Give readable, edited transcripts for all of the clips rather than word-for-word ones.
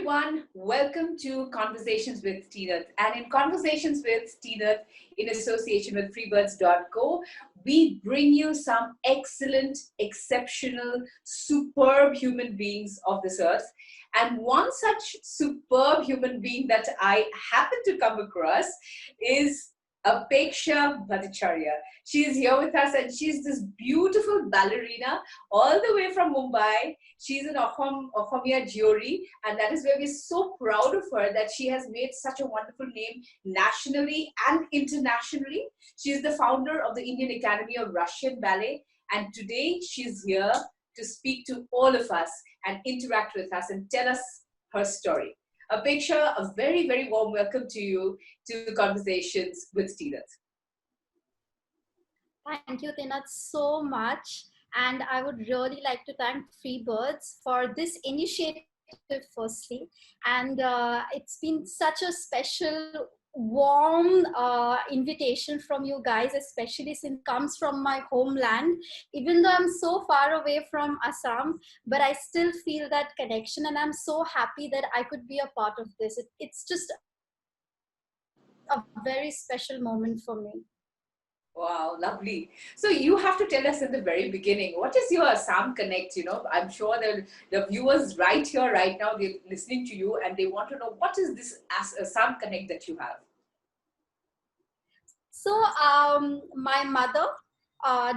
everyone, welcome to Conversations with Teenath. And in Conversations with Teenath, in association with freebirds.co, we bring you some excellent, exceptional, superb human beings of this earth. And one such superb human being that I happen to come across is Apeksha Bhattacharyya. She is here with us and she's this beautiful ballerina all the way from Mumbai. She's an Ohomia Jyori, and that is where we're so proud of her that she has made such a wonderful name nationally and internationally. She's the founder of the Indian Academy of Russian Ballet, and today she's here to speak to all of us and interact with us and tell us her story. Apeksha, a very, very warm welcome to you to Conversations with Teenath. Thank you, Teenath, so much. And I would really like to thank Freebirds for this initiative, firstly. And it's been such a special, warm invitation from you guys, especially since it comes from my homeland. Even though I'm so far away from Assam, but I still feel that connection, and I'm so happy that I could be a part of this. It's just a very special moment for me. Wow, lovely. So you have to tell us in the very beginning, what is your Assam Connect? You know, I'm sure the viewers right here, right now, they're listening to you and they want to know what is this Assam Connect that you have? So my mother,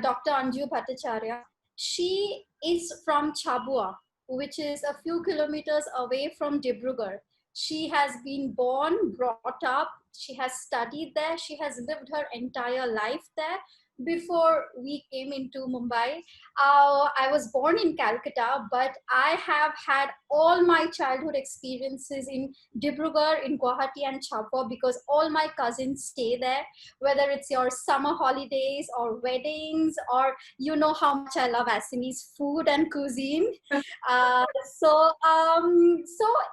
Dr. Anju Bhattacharya, she is from Chabua, which is a few kilometers away from Dibrugarh. She has been born, brought up, she has studied there, she has lived her entire life there before we came into Mumbai. I was born in Calcutta, but I have had all my childhood experiences in Dibrugarh, in Guwahati and Chabua, because all my cousins stay there, whether it's your summer holidays or weddings, or you know how much I love Assamese food and cuisine. So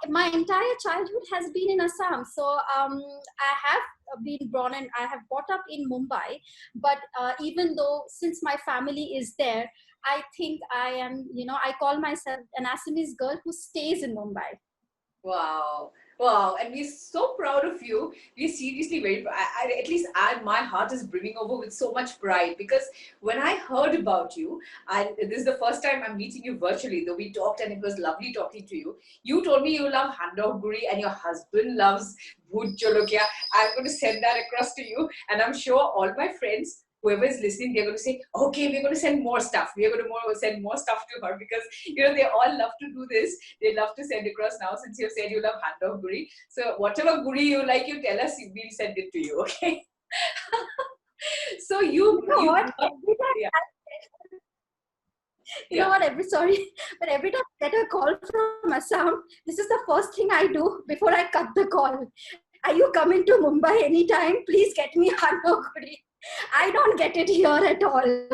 my entire childhood has been in Assam. So I have been born and I have brought up in Mumbai, but even though since my family is there, I think I am, I call myself an Assamese girl who stays in Mumbai. Wow. Wow. And we're so proud of you. We're seriously very, at least my heart is brimming over with so much pride, because when I heard about you, this is the first time I'm meeting you virtually, though we talked and it was lovely talking to you. You told me you love handog guri and your husband loves bhut jolokia. I'm going to send that across to you. And I'm sure all my friends, whoever is listening, they're going to say, okay, we're going to send more stuff. We're going to send more stuff to her, because, they all love to do this. They love to send across now, since you've said you love handog guri. So whatever guri you like, you tell us, we'll send it to you, okay? So you know what? Every time I get a call from Assam, this is the first thing I do before I cut the call. Are you coming to Mumbai anytime? Please get me handog guri. I don't get it here at all.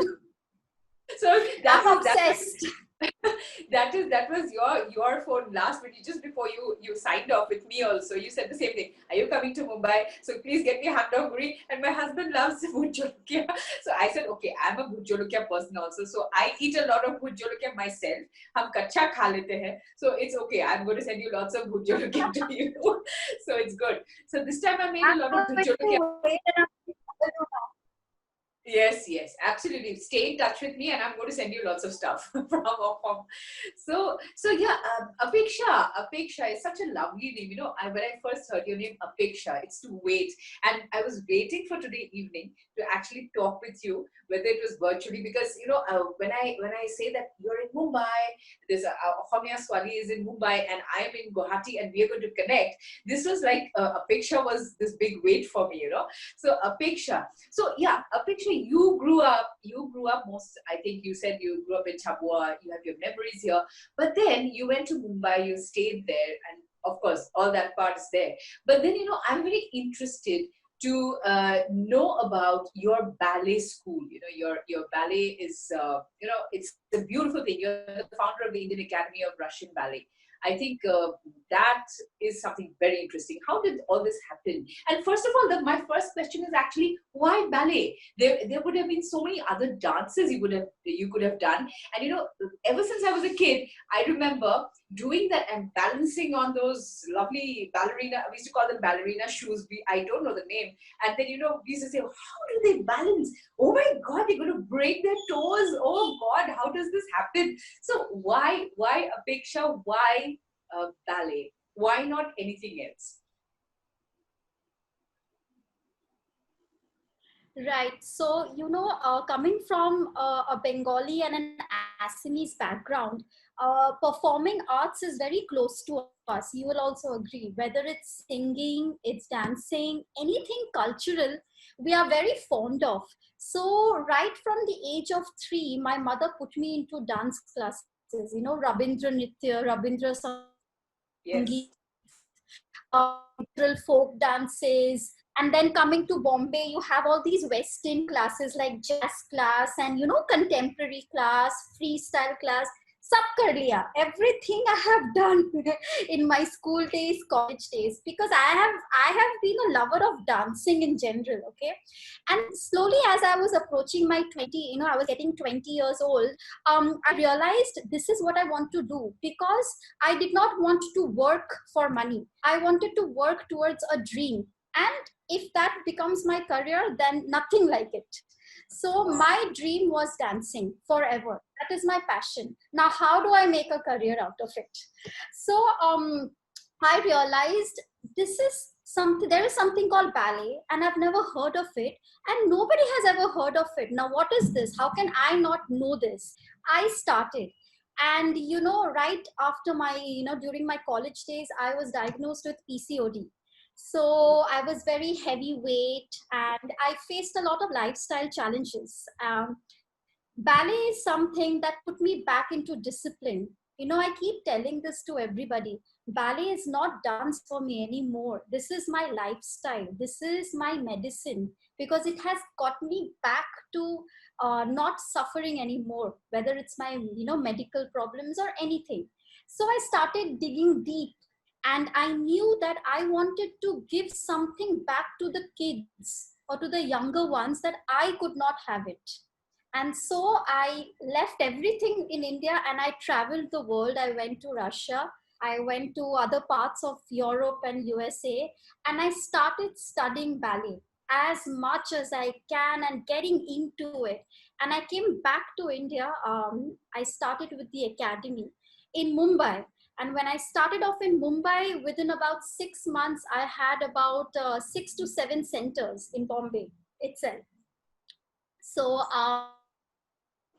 So I'm obsessed. That was your phone last minute, just before you signed off with me also. You said the same thing. Are you coming to Mumbai? So please get me handog guri. And my husband loves bhut jolokia. So I said, okay, I'm a bhut jolokia person also. So I eat a lot of bhut jolokia myself. Hum kacha kha lete hain. So it's okay. I'm going to send you lots of bhut jolokia to you. So it's good. So this time I made a lot of bhut jolokia. Yes, absolutely. Stay in touch with me and I'm going to send you lots of stuff from home. So yeah, Apeksha is such a lovely name. When I first heard your name, Apeksha, it's to wait. And I was waiting for today evening to actually talk with you, whether it was virtually, because, when I say that you're in Mumbai, there's Ohomia Swali is in Mumbai and I'm in Guwahati and we are going to connect. This was like, Apeksha was this big wait for me, So Apeksha. So yeah, Apeksha, you grew up I think you said you grew up in Chabua, you have your memories here, but then you went to Mumbai, you stayed there, and of course, all that part is there. But then, I'm very interested to know about your ballet school. Your ballet is, it's a beautiful thing. You're the founder of the Indian Academy of Russian Ballet. I think that is something very interesting. How did all this happen? And first of all, my first question is actually, why ballet? There would have been so many other dances you could have done. And ever since I was a kid, I remember doing that and balancing on those lovely ballerina. We used to call them ballerina shoes. I don't know the name. And then we used to say, how do they balance? Oh my God, they're going to break their toes. Oh God, how does this happen? So why Apeksha? Why ballet? Why not anything else? Right. So, coming from a Bengali and an Assamese background, performing arts is very close to us. You will also agree. Whether it's singing, it's dancing, anything cultural, we are very fond of. So, right from the age of 3, my mother put me into dance classes, Rabindra Nitya, Rabindra Sangeet, Yes. cultural folk dances. And then coming to Bombay, you have all these Western classes like jazz class and contemporary class, freestyle class. Sab kar liya. Everything I have done in my school days, college days, because I have been a lover of dancing in general. Okay, and slowly as I was approaching my 20, I was getting 20 years old. I realized this is what I want to do, because I did not want to work for money. I wanted to work towards a dream. And if that becomes my career, then nothing like it. So my dream was dancing forever. That is my passion. Now, how do I make a career out of it? So I realized there is something called ballet, and I've never heard of it, and nobody has ever heard of it. Now, what is this? How can I not know this? I started. And right after during my college days, I was diagnosed with PCOD. So I was very heavyweight and I faced a lot of lifestyle challenges. Ballet is something that put me back into discipline. I keep telling this to everybody. Ballet is not dance for me anymore. This is my lifestyle. This is my medicine, because it has got me back to not suffering anymore, whether it's my medical problems or anything. So I started digging deep, and I knew that I wanted to give something back to the kids or to the younger ones, that I could not have it. And so I left everything in India and I traveled the world. I went to Russia, I went to other parts of Europe and USA, and I started studying ballet as much as I can and getting into it. And I came back to India. I started with the academy in Mumbai. And when I started off in Mumbai, within about 6 months, I had about 6 to 7 centers in Bombay itself. So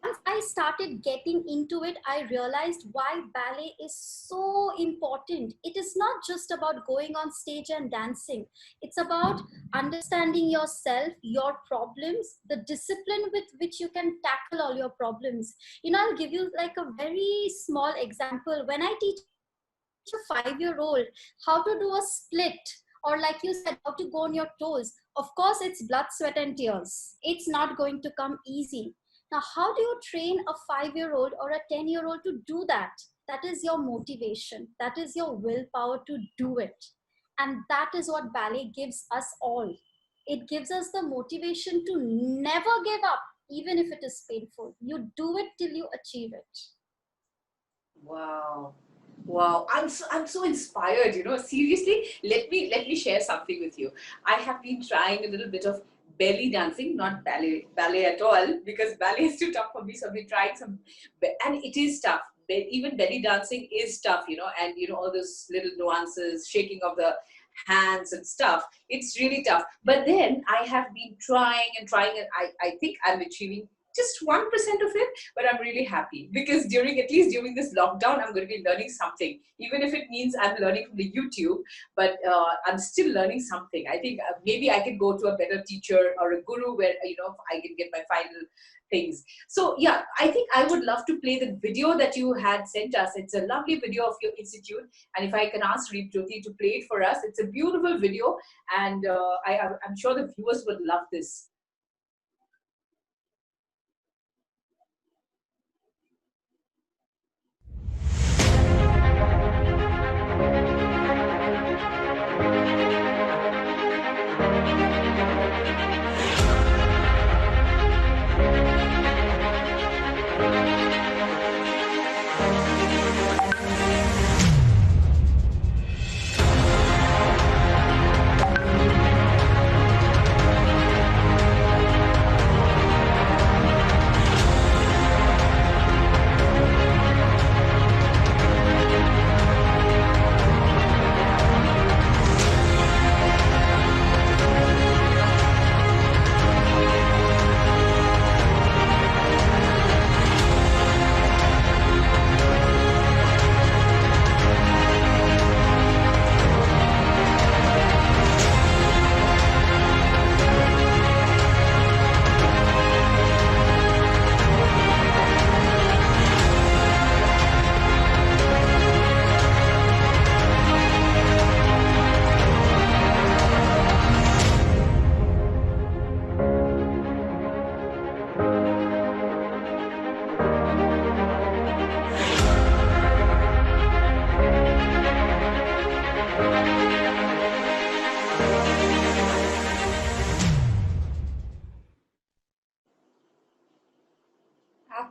once I started getting into it, I realized why ballet is so important. It is not just about going on stage and dancing. It's about understanding yourself, your problems, the discipline with which you can tackle all your problems. I'll give you like a very small example. When I teach a 5-year-old how to do a split, or like you said, how to go on your toes, of course it's blood, sweat and tears. It's not going to come easy. Now, how do you train a 5-year-old or a 10-year-old to do that? That is your motivation. That is your willpower to do it. And that is what ballet gives us all. It gives us the motivation to never give up, even if it is painful. You do it till you achieve it. Wow. Wow, I'm so inspired, Seriously, let me share something with you. I have been trying a little bit of belly dancing, not ballet at all, because ballet is too tough for me. So I've been trying some, and it is tough. Even belly dancing is tough, and all those little nuances, shaking of the hands and stuff. It's really tough. But then I have been trying and trying, and I think I'm achieving just 1% of it, but I'm really happy because at least during this lockdown, I'm going to be learning something, even if it means I'm learning from the YouTube, but I'm still learning something. I think maybe I can go to a better teacher or a guru where, I can get my final things. So yeah, I think I would love to play the video that you had sent us. It's a lovely video of your institute. And if I can ask Reep Jyoti to play it for us, it's a beautiful video. And I'm sure the viewers would love this.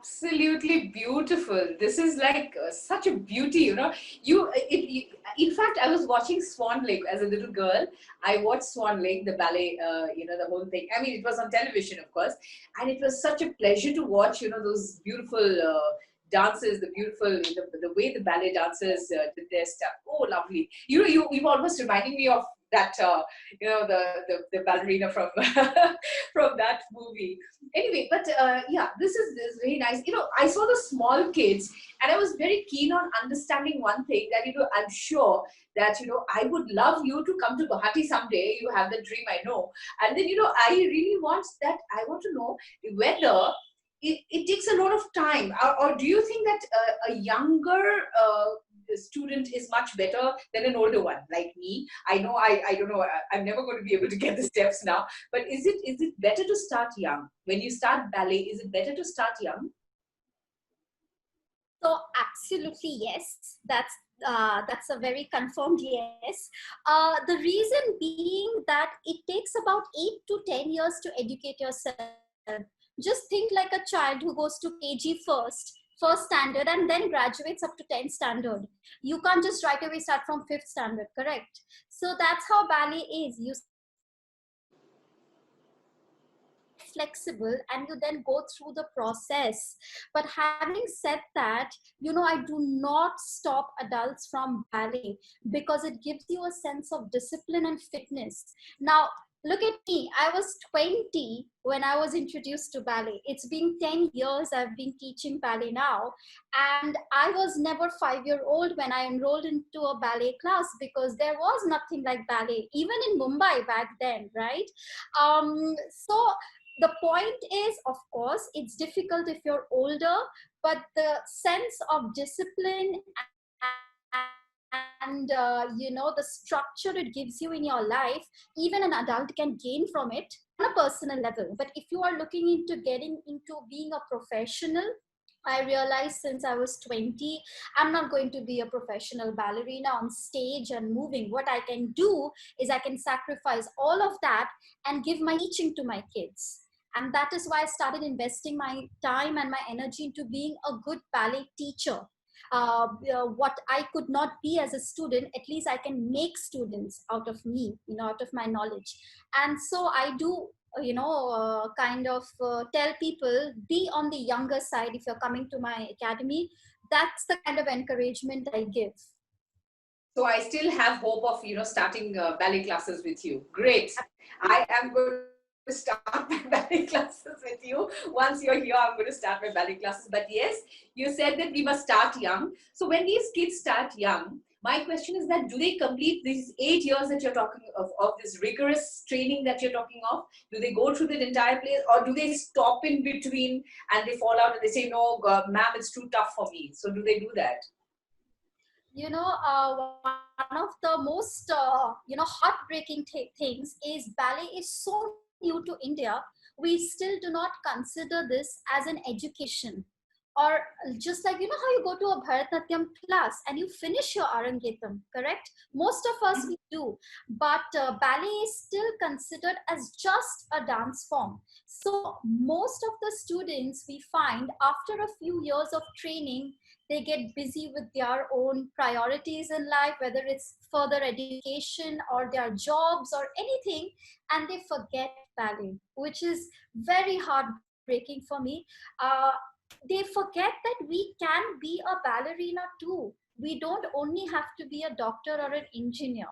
absolutely beautiful. This is like such a beauty, you know. In fact, I was watching Swan Lake as a little girl. I watched Swan Lake, the ballet, the whole thing. I mean, it was on television, of course, and it was such a pleasure to watch, those beautiful dances, the way the ballet dancers did their stuff. Oh, lovely. You almost reminding me of that, the ballerina from from that movie. Anyway, but yeah, this is very nice. I saw the small kids, and I was very keen on understanding one thing, that I'm sure that I would love you to come to Guwahati someday. You have the dream, I know. And then I really want that. I want to know whether it takes a lot of time, or do you think that a younger student is much better than an older one like me? I know, I don't know, I'm never going to be able to get the steps now, but is it better to start young? When you start ballet, is it better to start young? So absolutely yes, that's a very confirmed yes. The reason being that it takes about 8 to 10 years to educate yourself. Just think like a child who goes to KG first standard, and then graduates up to 10th standard. You can't just right away start from fifth standard, correct? So that's how ballet is. You flexible and you then go through the process. But having said that, I do not stop adults from ballet because it gives you a sense of discipline and fitness. Now look at me, I was 20 when I was introduced to ballet. It's been 10 years I've been teaching ballet now, and I was never 5-year-old when I enrolled into a ballet class because there was nothing like ballet even in Mumbai back then, right? So the point is, of course, it's difficult if you're older, but the sense of discipline and the structure it gives you in your life, even an adult can gain from it on a personal level. But if you are looking into getting into being a professional, I realized since I was 20, I'm not going to be a professional ballerina on stage and moving. What I can do is I can sacrifice all of that and give my teaching to my kids. And that is why I started investing my time and my energy into being a good ballet teacher. What I could not be as a student, at least I can make students out of me, out of my knowledge. And so I do kind of tell people, be on the younger side if you're coming to my academy. That's the kind of encouragement I give. So I still have hope of starting ballet classes with you. Great. I am going to start my ballet classes with you. Once you're here, I'm going to start my ballet classes. But yes, you said that we must start young. So when these kids start young, my question is that do they complete these 8 years that you're talking of this rigorous training that you're talking of? Do they go through the entire place, or do they stop in between and they fall out and they say, no, ma'am, it's too tough for me? So do they do that? One of the most heartbreaking things is ballet is so new to India. We still do not consider this as an education. Or just like, how you go to a Bharatanatyam class and you finish your Arangetam, correct? Most of us we do, but ballet is still considered as just a dance form. So most of the students we find, after a few years of training, they get busy with their own priorities in life, whether it's further education or their jobs or anything, and they forget ballet, which is very heartbreaking for me. They forget that we can be a ballerina too. We don't only have to be a doctor or an engineer.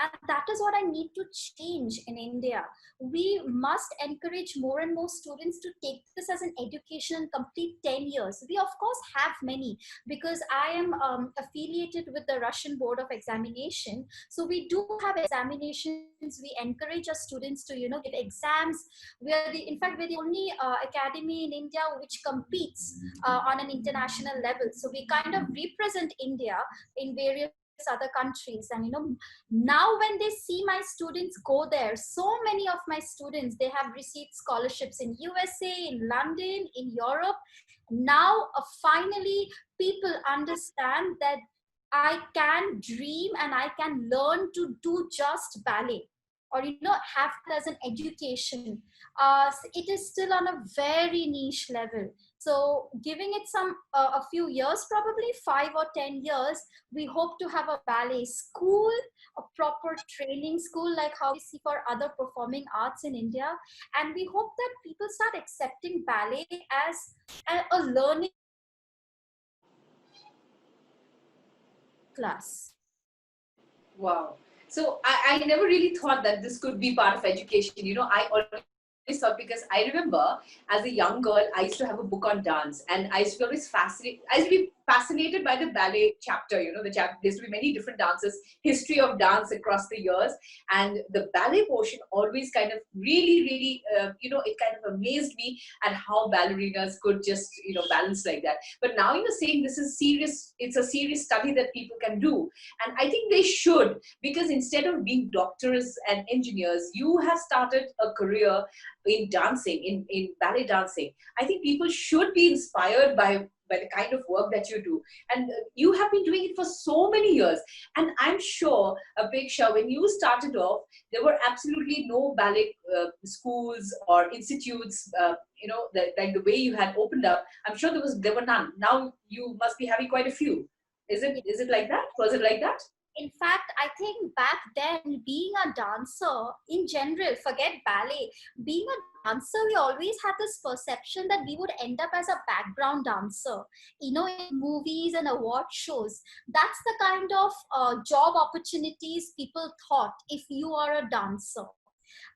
And that is what I need to change in India. We must encourage more and more students to take this as an education and complete 10 years. We, of course, have many because I am affiliated with the Russian Board of Examination. So we do have examinations. We encourage our students to, give exams. In fact, we're the only academy in India which competes on an international level. So we kind of represent India in various other countries. And now when they see my students go there, so many of my students, they have received scholarships in USA, in London, in Europe. Now finally people understand that I can dream and I can learn to do just ballet. or have that as an education, it is still on a very niche level. So giving it some a few years, probably 5 or 10 years, we hope to have a ballet school, a proper training school like how we see for other performing arts in India. And we hope that people start accepting ballet as a learning class. Wow. So I never really thought that this could be part of education. I always thought, because I remember as a young girl, I used to have a book on dance, and I used to be always fascinated. I used to be fascinated by the ballet chapter. The chapter. There used to be many different dances, history of dance across the years, and the ballet portion always kind of really, really, it kind of amazed me at how ballerinas could just, balance like that. But now you're saying this is serious. It's a serious study that people can do, and I think they should, because instead of being doctors and engineers, you have started a career in dancing, in ballet dancing. I think people should be inspired by the kind of work that you do. And you have been doing it for so many years. And I'm sure, Apeksha, when you started off, there were absolutely no ballet schools or institutes, like the way you had opened up. I'm sure there were none. Now you must be having quite a few. Is it like that? Was it like that? In fact, I think back then, being a dancer in general, forget ballet, being a dancer, we always had this perception that we would end up as a background dancer, in movies and award shows. That's the kind of job opportunities people thought if you are a dancer.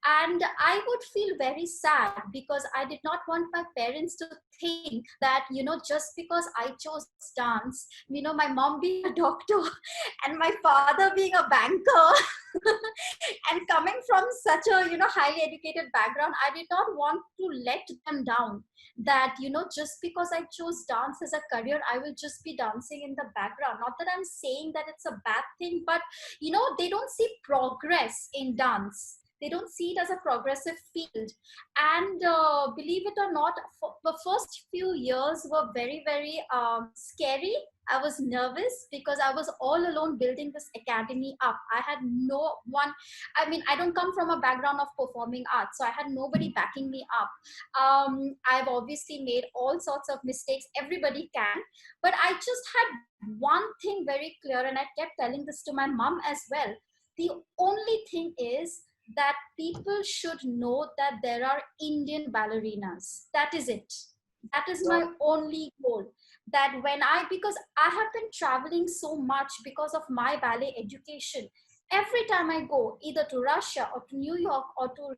And I would feel very sad because I did not want my parents to think that, just because I chose dance, my mom being a doctor and my father being a banker and coming from such a, highly educated background, I did not want to let them down. That, just because I chose dance as a career, I will just be dancing in the background. Not that I'm saying that it's a bad thing, but, they don't see progress in dance. They don't see it as a progressive field. And believe it or not, the first few years were very, very scary. I was nervous because I was all alone building this academy up. I had no one. I mean, I don't come from a background of performing arts, so I had nobody backing me up. I've obviously made all sorts of mistakes. Everybody can. But I just had one thing very clear, and I kept telling this to my mom as well. The only thing is that people should know that there are Indian ballerinas. That is it. That is my only goal. That because I have been traveling so much because of my ballet education. Every time I go, either to Russia or to New York or to,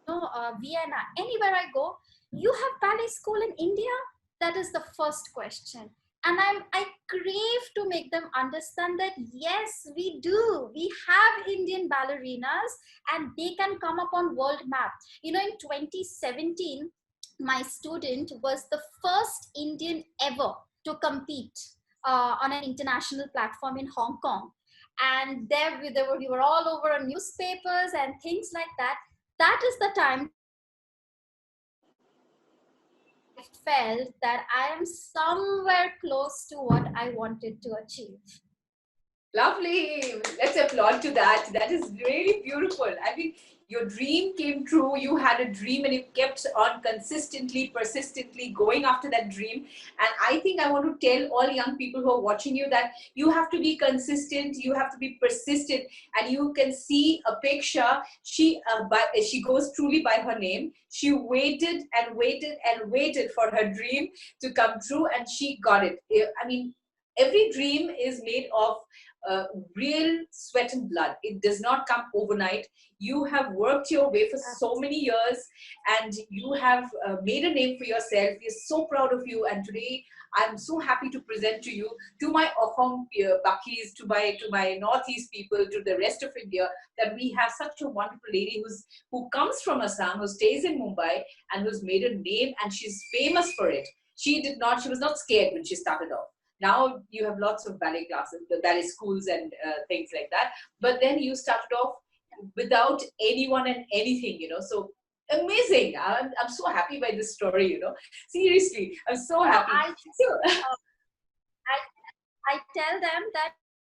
Vienna, anywhere I go, you have ballet school in India? That is the first question. And I crave to make them understand that yes, we do. We have Indian ballerinas and they can come up on world map. In 2017, my student was the first Indian ever to compete on an international platform in Hong Kong. And we were all over on newspapers and things like that. That is the time I felt that I am somewhere close to what I wanted to achieve. Lovely. Let's applaud to that. That is really beautiful. I mean, your dream came true. You had a dream and you kept on consistently, persistently going after that dream. And I think I want to tell all young people who are watching you that you have to be consistent, you have to be persistent. And you can see Apeksha, she goes truly by her name. She waited and waited and waited for her dream to come true, and she got it. I mean, every dream is made of real sweat and blood. It does not come overnight. You have worked your way for so many years, and you have made a name for yourself. We're so proud of you, and today I'm so happy to present to you, to my Assam Bakis, to my Northeast people, to the rest of India, that we have such a wonderful lady who comes from Assam, who stays in Mumbai, and who's made a name, and she's famous for it. She was not scared when she started off. Now you have lots of ballet classes, the ballet schools and things like that. But then you started off without anyone and anything, So amazing. I'm so happy by this story, Seriously, I'm so happy. I tell them that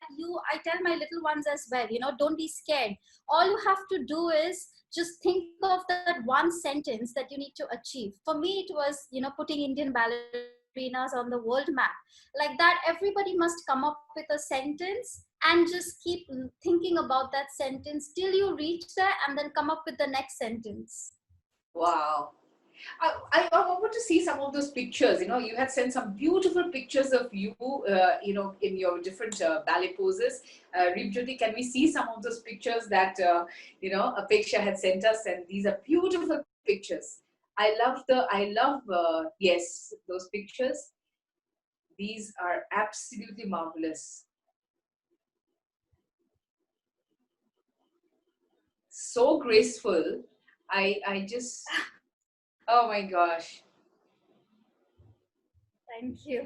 I tell my little ones as well, don't be scared. All you have to do is just think of that one sentence that you need to achieve. For me, it was, putting Indian ballerinas on the world map. Like that, everybody must come up with a sentence and just keep thinking about that sentence till you reach there and then come up with the next sentence. Wow. I want to see some of those pictures. You had sent some beautiful pictures of you, in your different ballet poses. Jyoti, can we see some of those pictures that, Apeksha had sent us? And these are beautiful pictures. Yes, those pictures. These are absolutely marvelous. So graceful. I just, oh my gosh. Thank you.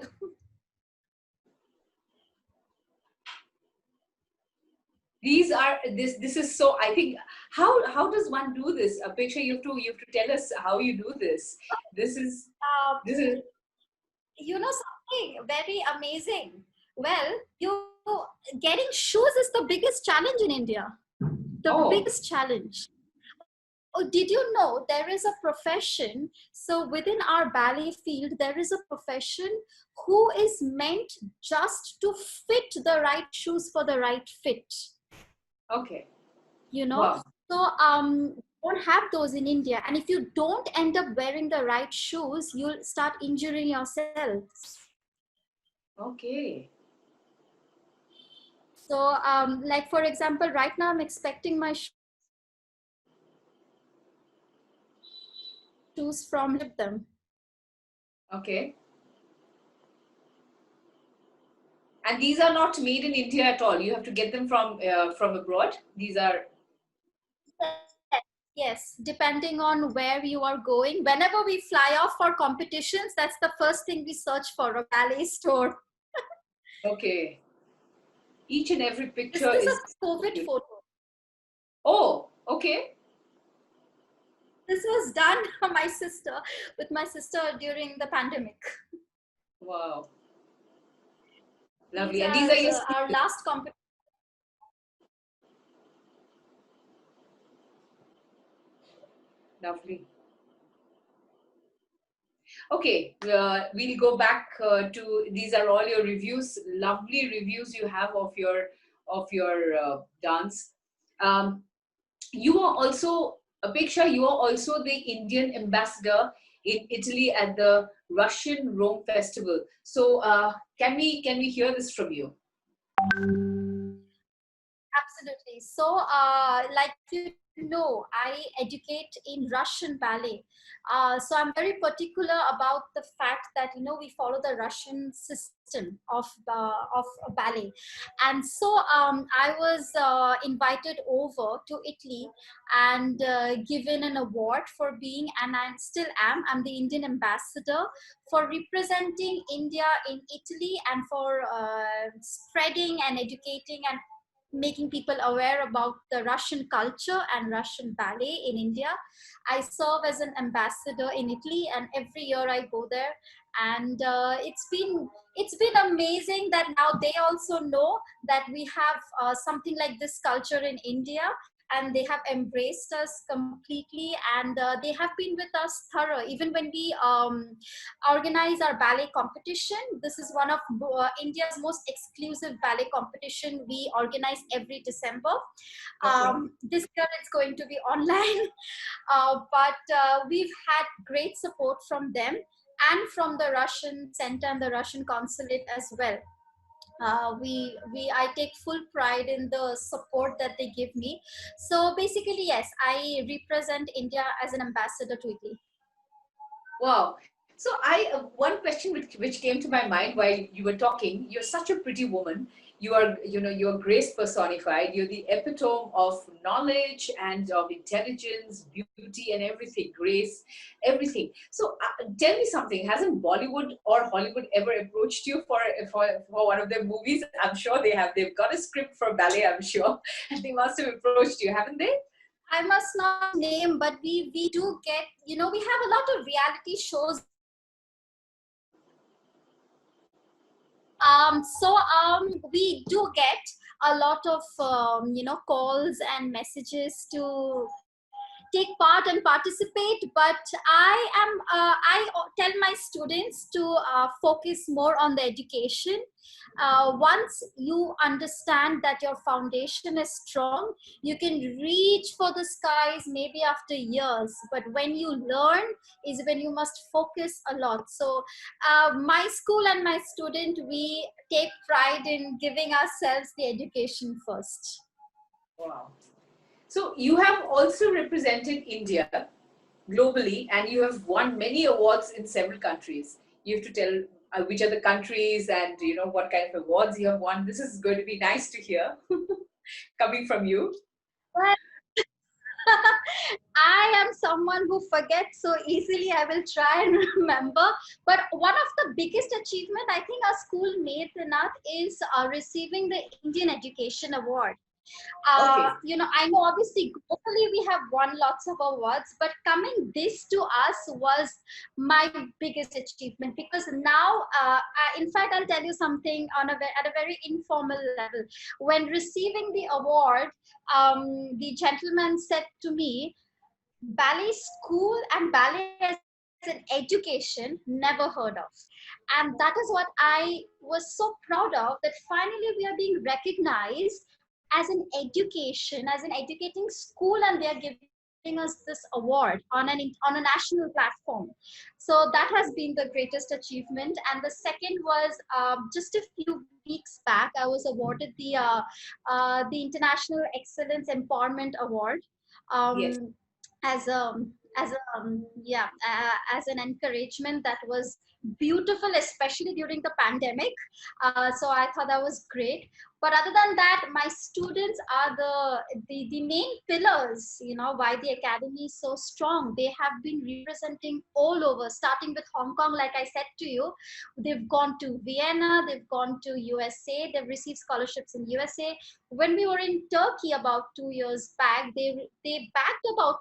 This is so, I think, how does one do this? Apeksha, you have to tell us how you do this. This is this is Something very amazing. Well, getting shoes is the biggest challenge in India. The biggest challenge. Oh, did you know there is a profession? So within our ballet field, there is a profession who is meant just to fit the right shoes for the right fit. okay. Wow. So don't have those in India. And if you don't end up wearing the right shoes, you'll start injuring yourselves. Okay. So like for example, right now I'm expecting my shoes from them. Okay. And these are not made in India at all. You have to get them from abroad. These are. Yes, depending on where you are going. Whenever we fly off for competitions, that's the first thing we search for, a ballet store. Okay. Each and every picture is a COVID photo. Oh, okay. This was done with my sister during the pandemic. Wow. Lovely. And these are your our last competition. Lovely. Okay, we'll go back to, these are all your reviews, lovely reviews you have of your dance. You are also, Apeksha, you are also the Indian ambassador in Italy at the Russian Rome Festival. So can we hear this from you? Absolutely. So, like I educate in Russian ballet. So I'm very particular about the fact that we follow the Russian system of ballet, and so I was invited over to Italy and given an award for being, and I still am. I'm the Indian ambassador for representing India in Italy and for spreading and educating and making people aware about the Russian culture and Russian ballet in India. I serve as an ambassador in Italy, and every year I go there. And it's been amazing that now they also know that we have something like this culture in India, and they have embraced us completely, and they have been with us thorough. Even when we organize our ballet competition, this is one of India's most exclusive ballet competition we organize every December. This year it's going to be online, but we've had great support from them and from the Russian center and the Russian consulate as well. I take full pride in the support that they give me. So basically, yes, I represent India as an ambassador to Italy. Wow. So one question which came to my mind while you were talking, you're such a pretty woman. You're grace personified. You're the epitome of knowledge and of intelligence, beauty, and everything, grace, everything. So tell me something. Hasn't Bollywood or Hollywood ever approached you for one of their movies? I'm sure they have. They've got a script for ballet, I'm sure, and they must have approached you, haven't they? I must not name, but we do get, we have a lot of reality shows. We do get a lot of calls and messages to take part and participate, but I tell my students to focus more on the education. Once you understand that your foundation is strong, you can reach for the skies maybe after years, but when you learn is when you must focus a lot. So my school and my student, we take pride in giving ourselves the education first. Wow. So you have also represented India globally, and you have won many awards in several countries. You have to tell which are the countries and what kind of awards you have won. This is going to be nice to hear coming from you. Well, I am someone who forgets so easily. I will try and remember. But one of the biggest achievement I think our school made, Nath, is receiving the Indian Education Award. Okay. I know obviously globally we have won lots of awards, but coming this to us was my biggest achievement, because now, in fact, I'll tell you something at a very informal level. When receiving the award, the gentleman said to me, ballet school and ballet as an education, never heard of. And that is what I was so proud of, that finally we are being recognized as an education, as an educating school, and they are giving us this award on a national platform. So that has been the greatest achievement. And the second was, just a few weeks back, I was awarded the International Excellence Empowerment Award. Yes. Um, as a as an encouragement that was beautiful, especially during the pandemic. So I thought that was great. But other than that, my students are the main pillars, why the academy is so strong. They have been representing all over, starting with Hong Kong, like I said to you. They've gone to Vienna, they've gone to USA, they've received scholarships in USA. When we were in Turkey about 2 years back, they backed about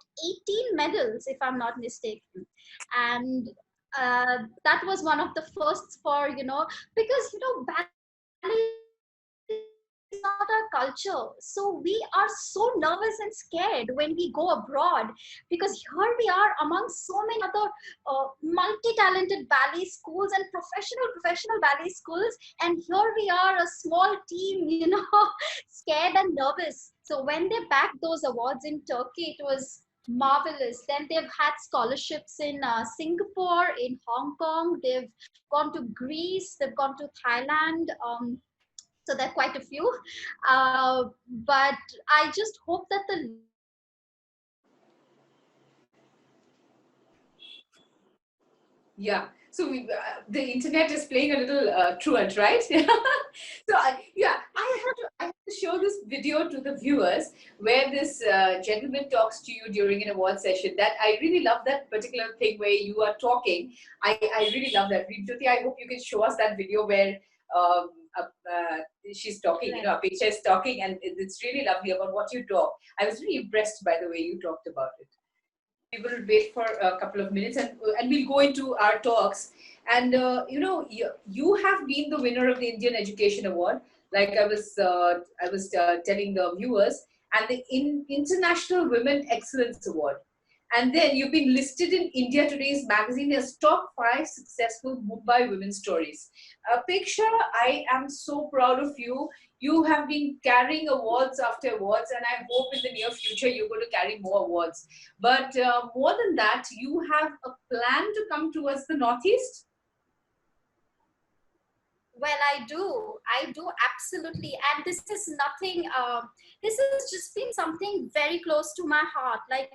18 medals, if I'm not mistaken. And that was one of the firsts for, because, ballet is not our culture. So we are so nervous and scared when we go abroad, because here we are among so many other multi-talented ballet schools and professional ballet schools. And here we are, a small team, scared and nervous. So when they backed those awards in Turkey, it was marvelous. Then they've had scholarships in Singapore, in Hong Kong. They've gone to Greece. They've gone to Thailand. So there are quite a few. But I just hope that the leadership in Yeah. So the internet is playing a little truant, right? So yeah, I have to show this video to the viewers where this gentleman talks to you during an award session. That I really love that particular thing where you are talking. I really love that. Jyoti, I hope you can show us that video where um, she's talking. Apeksha is talking, and it's really lovely about what you talk. I was really impressed by the way you talked about it. We will wait for a couple of minutes, and we'll go into our talks. And you have been the winner of the Indian Education Award, like I was telling the viewers, and the International Women Excellence Award. And then you've been listed in India Today's magazine as top 5 successful Mumbai women stories. Apeksha, I am so proud of you. You have been carrying awards after awards, and I hope in the near future you're going to carry more awards. But more than that, you have a plan to come towards the Northeast? Well, I do absolutely. And this is nothing, this has just been something very close to my heart. Like,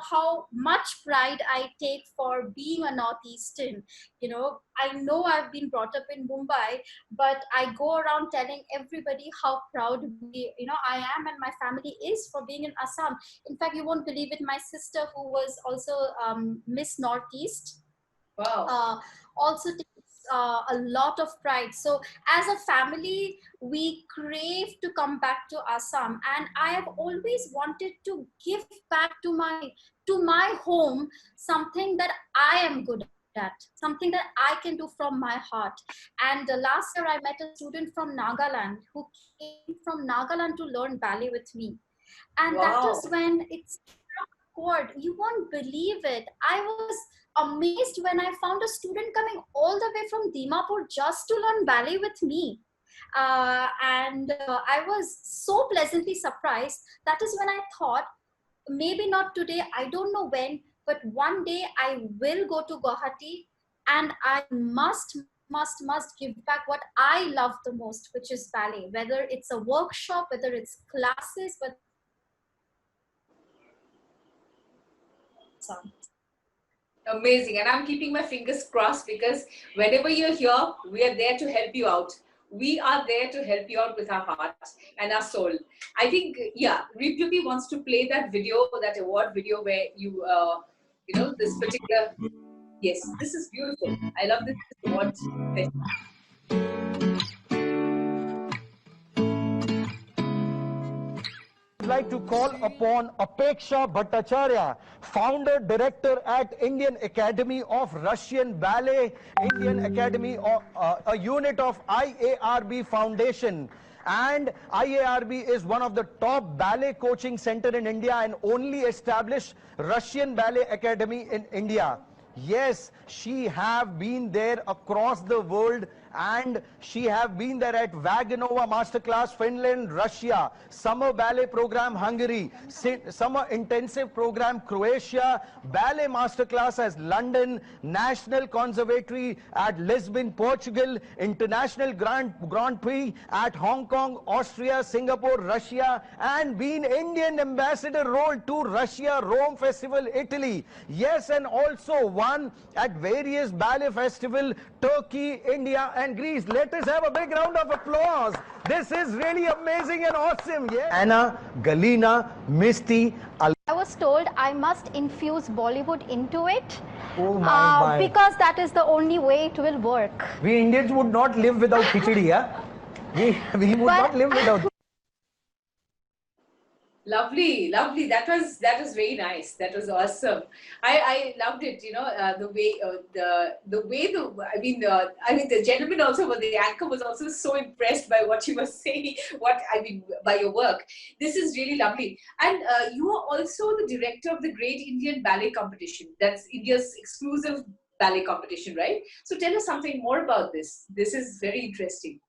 how much pride I take for being a Northeastern. I know I've been brought up in Mumbai, but I go around telling everybody how proud I am, and my family is, for being in Assam. In fact, you won't believe it, my sister, who was also Miss Northeast, Wow. also takes a lot of pride. So as a family, we crave to come back to Assam, and I have always wanted to give back to my home something that I am good at. at, something that I can do from my heart. And last year, I met a student from Nagaland who came from Nagaland to learn ballet with me. And that Wow. is when it's chord. You won't believe it. I was amazed when I found a student coming all the way from Dimapur just to learn ballet with me. And I was so pleasantly surprised. That is when I thought, maybe not today, I don't know when, but one day I will go to Guwahati and I must give back what I love the most, which is ballet. Whether it's a workshop, whether it's classes, whether Amazing. And I'm keeping my fingers crossed because whenever you're here, we are there to help you out. We are there to help you out with our heart and our soul. I think, yeah, Ripyuki wants to play that video, that award video where you, this particular, yes, this is beautiful. I love this award. I'd like to call upon Apeksha Bhattacharyya, founder director at Indian Academy of Russian Ballet, Indian Academy of a unit of IARB Foundation. And IARB is one of the top ballet coaching center in India and only established Russian Ballet Academy in India. Yes, she have been there across the world, and she have been there at Vaganova Masterclass, Finland, Russia, Summer Ballet Program, Hungary, Summer Intensive Program, Croatia, Ballet Masterclass as London, National Conservatory at Lisbon, Portugal, International Grand Prix at Hong Kong, Austria, Singapore, Russia, and been Indian Ambassador role to Russia, Rome Festival, Italy. Yes, and also won at various ballet festival, Turkey, India, and Greece. Let us have a big round of applause. This is really amazing and awesome. Yeah. Anna, Galina, Misty. I was told I must infuse Bollywood into it. Oh my. Because that is the only way it will work. We Indians would not live without khichdi, yeah? We would not live without. Lovely, lovely. That was very nice. That was awesome. I loved it. The way the gentleman also, but the anchor was also so impressed by what you were saying. By your work. This is really lovely. And you are also the director of the Great Indian Ballet Competition. That's India's exclusive ballet competition, right? So tell us something more about this. This is very interesting.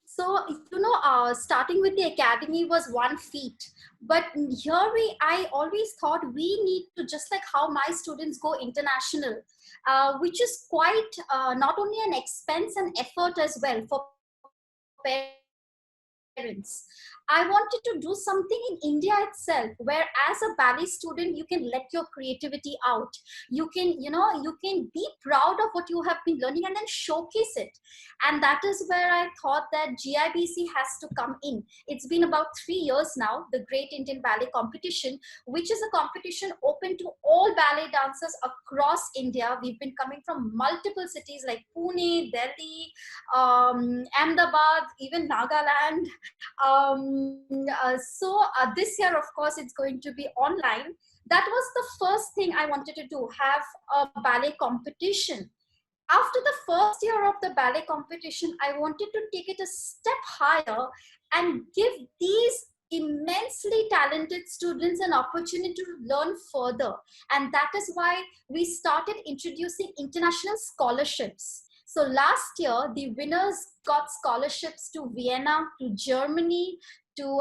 So, starting with the academy was one feat. But here I always thought we need to, just like how my students go international, which is quite not only an expense and effort as well for parents. I wanted to do something in India itself, where as a ballet student, you can let your creativity out. You can be proud of what you have been learning and then showcase it. And that is where I thought that GIBC has to come in. It's been about 3 years now, the Great Indian Ballet Competition, which is a competition open to all ballet dancers across India. We've been coming from multiple cities like Pune, Delhi, Ahmedabad, even Nagaland. This year, of course, it's going to be online. That was the first thing I wanted to do, have a ballet competition. After the first year of the ballet competition, I wanted to take it a step higher and give these immensely talented students an opportunity to learn further. And that is why we started introducing international scholarships. So last year, the winners got scholarships to Vienna, to Germany, to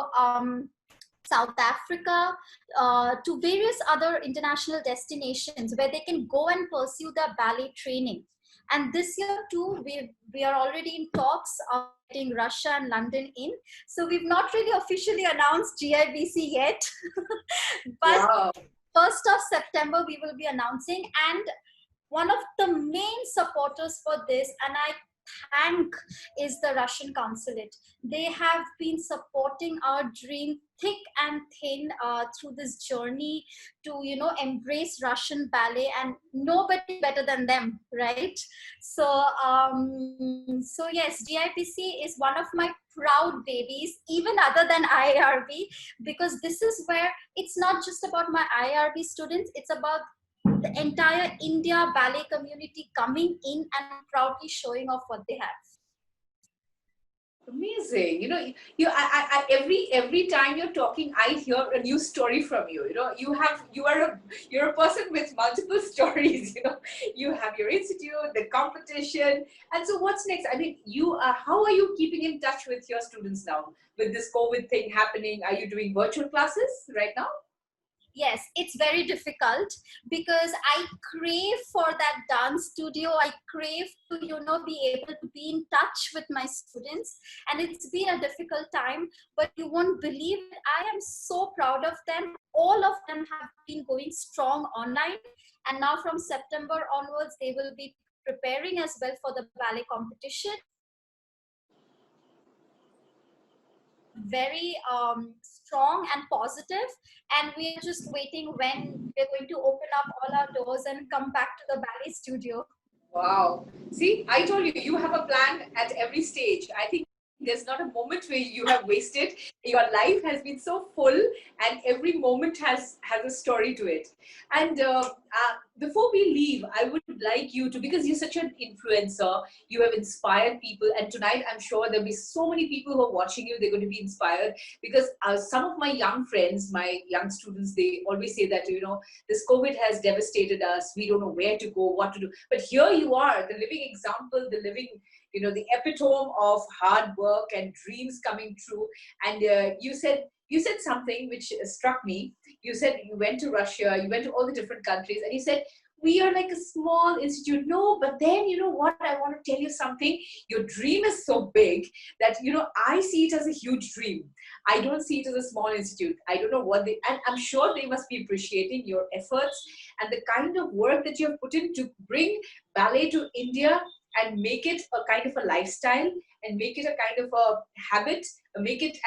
South Africa, to various other international destinations where they can go and pursue their ballet training. And this year too, we are already in talks of getting Russia and London in. So we've not really officially announced GIBC yet, but wow. 1st of September we will be announcing. And one of the main supporters for this, and I thank, is the Russian consulate. They have been supporting our dream thick and thin through this journey to embrace Russian ballet, and nobody better than them, right? So yes, GIPC is one of my proud babies, even other than IRB, because this is where it's not just about my IRB students, it's about the entire India ballet community coming in and proudly showing off what they have. Amazing. Every time you're talking, I hear a new story from you. You're a person with multiple stories. You have your institute, the competition, and so what's next? I mean, how are you keeping in touch with your students now with this COVID thing happening? Are you doing virtual classes right now? Yes, it's very difficult because I crave for that dance studio. I crave to, be able to be in touch with my students. And it's been a difficult time, but you won't believe it. I am so proud of them. All of them have been going strong online. And now from September onwards, they will be preparing as well for the ballet competition. Very strong and positive, and we are just waiting when we're going to open up all our doors and come back to the ballet studio. Wow. See, I told you, you have a plan at every stage. I think there's not a moment where you have wasted. Your life has been so full, and every moment has a story to it. And before we leave, I would like you to, because you're such an influencer, you have inspired people, and tonight I'm sure there'll be so many people who are watching you. They're going to be inspired because some of my young friends, my young students, they always say that this COVID has devastated us. We don't know where to go, what to do. But here you are, the living example, the living the epitome of hard work and dreams coming true. And you said something which struck me. You said you went to Russia, you went to all the different countries, and you said, we are like a small institute. No, but then you know what? I want to tell you something. Your dream is so big that, I see it as a huge dream. I don't see it as a small institute. I don't know and I'm sure they must be appreciating your efforts and the kind of work that you have put in to bring ballet to India and make it a kind of a lifestyle and make it a kind of a habit, make it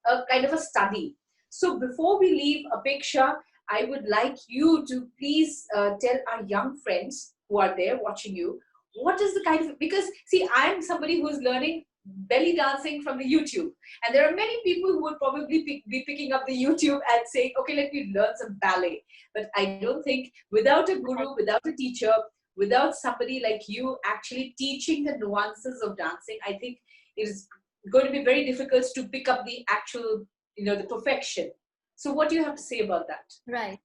a kind of a study. So before we leave, Apeksha, I would like you to please tell our young friends who are there watching you, what is the kind of, because see, I'm somebody who's learning belly dancing from the YouTube. And there are many people who would probably be picking up the YouTube and saying, okay, let me learn some ballet. But I don't think without a guru, without a teacher, without somebody like you actually teaching the nuances of dancing, I think it is going to be very difficult to pick up the actual, the perfection. So what do you have to say about that? Right.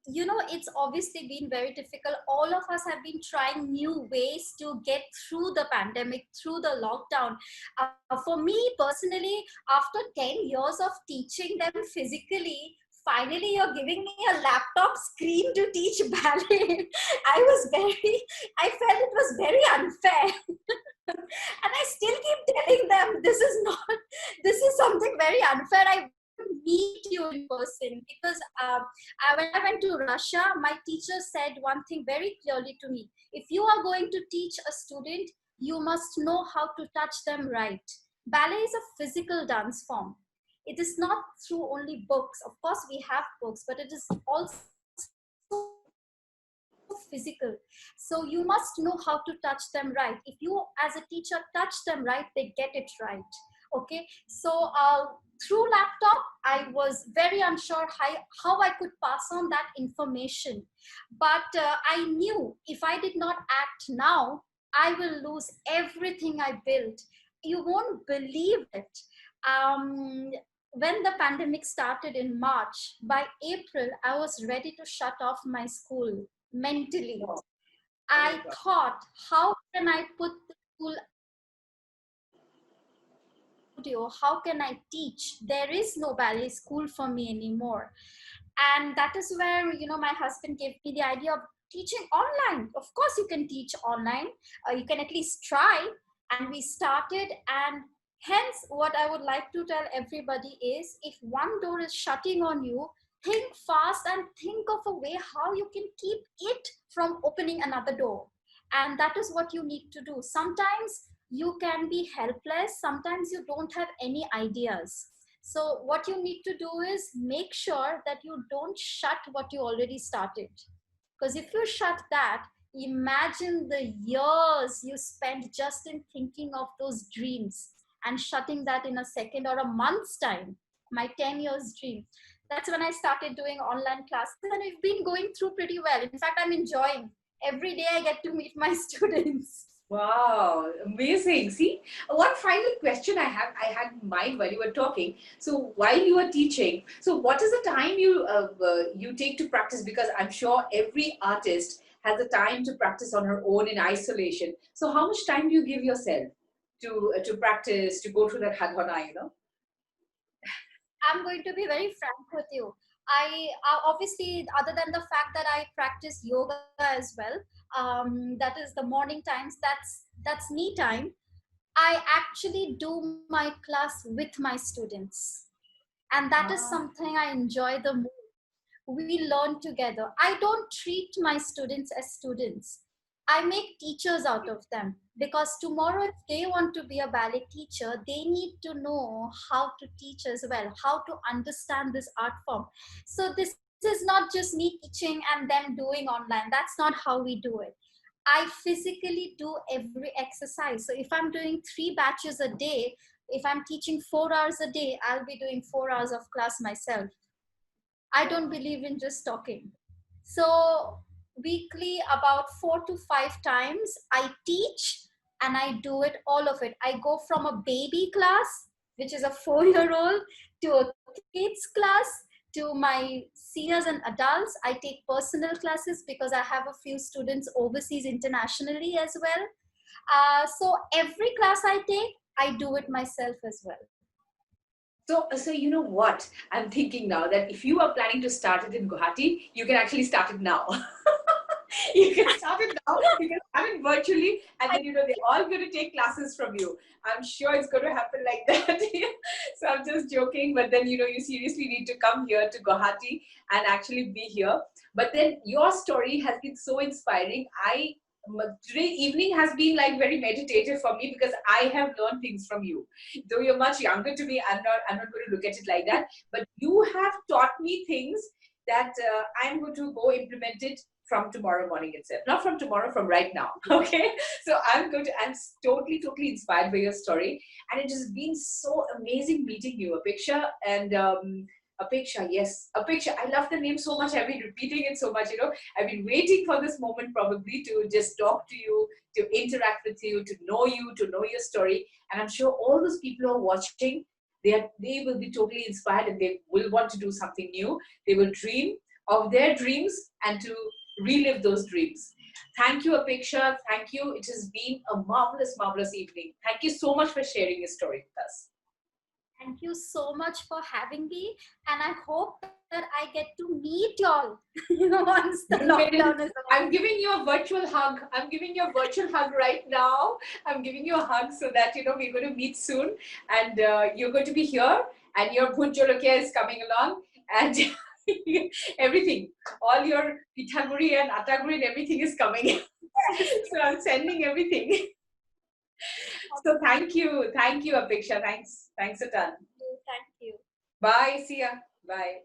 It's obviously been very difficult. All of us have been trying new ways to get through the pandemic, through the lockdown. For me personally, after 10 years of teaching them physically, finally you're giving me a laptop screen to teach ballet. I felt it was very unfair. And I still keep telling them, this is something very unfair. I meet you in person, because when I went to Russia, my teacher said one thing very clearly to me. If you are going to teach a student, you must know how to touch them right. Ballet is a physical dance form. It is not through only books. Of course, we have books, but it is also physical. So you must know how to touch them right. If you as a teacher touch them right, they get it right. Okay, so through laptop, I was very unsure how I could pass on that information. But I knew if I did not act now, I will lose everything I built. You won't believe it. When the pandemic started in March, by April, I was ready to shut off my school mentally. I thought, how can I put the school studio? How can I teach? There is no ballet school for me anymore. And that is where, my husband gave me the idea of teaching online. Of course, you can teach online. You can at least try. And we started, and hence what I would like to tell everybody is, if one door is shutting on you, think fast and think of a way how you can keep it from opening another door. And that is what you need to do. Sometimes you can be helpless. Sometimes you don't have any ideas. So what you need to do is make sure that you don't shut what you already started. Because if you shut that, imagine the years you spent just in thinking of those dreams and shutting that in a second or a month's time. My 10 years dream. That's when I started doing online classes, and we've been going through pretty well. In fact, I'm enjoying. Every day I get to meet my students. Wow, amazing. See, one final question I had in mind while you were talking. So while you were teaching, so what is the time you take to practice? Because I'm sure every artist has the time to practice on her own in isolation. So how much time do you give yourself to practice, to go through that hadhana, you know? I'm going to be very frank with you. I obviously, other than the fact that I practice yoga as well, that is the morning times. That's me time. I actually do my class with my students, and that is Ah, something I enjoy the most. We learn together. I don't treat my students as students. I make teachers out of them, because tomorrow, if they want to be a ballet teacher, they need to know how to teach as well, how to understand this art form. So, this is not just me teaching and them doing online. That's not how we do it. I physically do every exercise. So, if I'm doing 3 batches a day, if I'm teaching 4 hours a day, I'll be doing 4 hours of class myself. I don't believe in just talking. So, weekly, about 4 to 5 times, I teach, and I do it, all of it. I go from a baby class, which is a 4-year-old, to a kids class, to my seniors and adults. I take personal classes because I have a few students overseas internationally as well. So, every class I take, I do it myself as well. so you know what? I'm thinking now that if you are planning to start it in Guwahati, you can actually start it now. You can start it now. You can start it virtually, and then they're all going to take classes from you. I'm sure it's going to happen like that. So I'm just joking, but then you seriously need to come here to Guwahati and actually be here. But then your story has been so inspiring. Today evening has been like very meditative for me because I have learned things from you. Though you're much younger to me, I'm not going to look at it like that. But you have taught me things that I'm going to go implement it from tomorrow morning itself. Not from tomorrow, from right now. Okay. So I'm totally inspired by your story. And it has been so amazing meeting you, Apeksha. And Apeksha, yes. Apeksha, I love the name so much. I've been repeating it so much. I've been waiting for this moment probably to just talk to you, to interact with you, to know your story. And I'm sure all those people who are watching, they will be totally inspired and they will want to do something new. They will dream of their dreams and to relive those dreams. Thank you, Apeksha. Thank you. It has been a marvelous evening. Thank you so much for sharing your story with us. Thank you so much for having me, and I hope that I get to meet y'all once the lockdown is over. I'm giving you a virtual hug. I'm giving you a virtual hug right now. I'm giving you a hug so that we're going to meet soon, and you're going to be here, and your Bhunjolokia is coming along, and everything, all your Pitaguri and Ataguri and everything is coming. So I'm sending everything. So thank you, Apeksha. Thanks a ton. Thank you. Bye. See ya. Bye.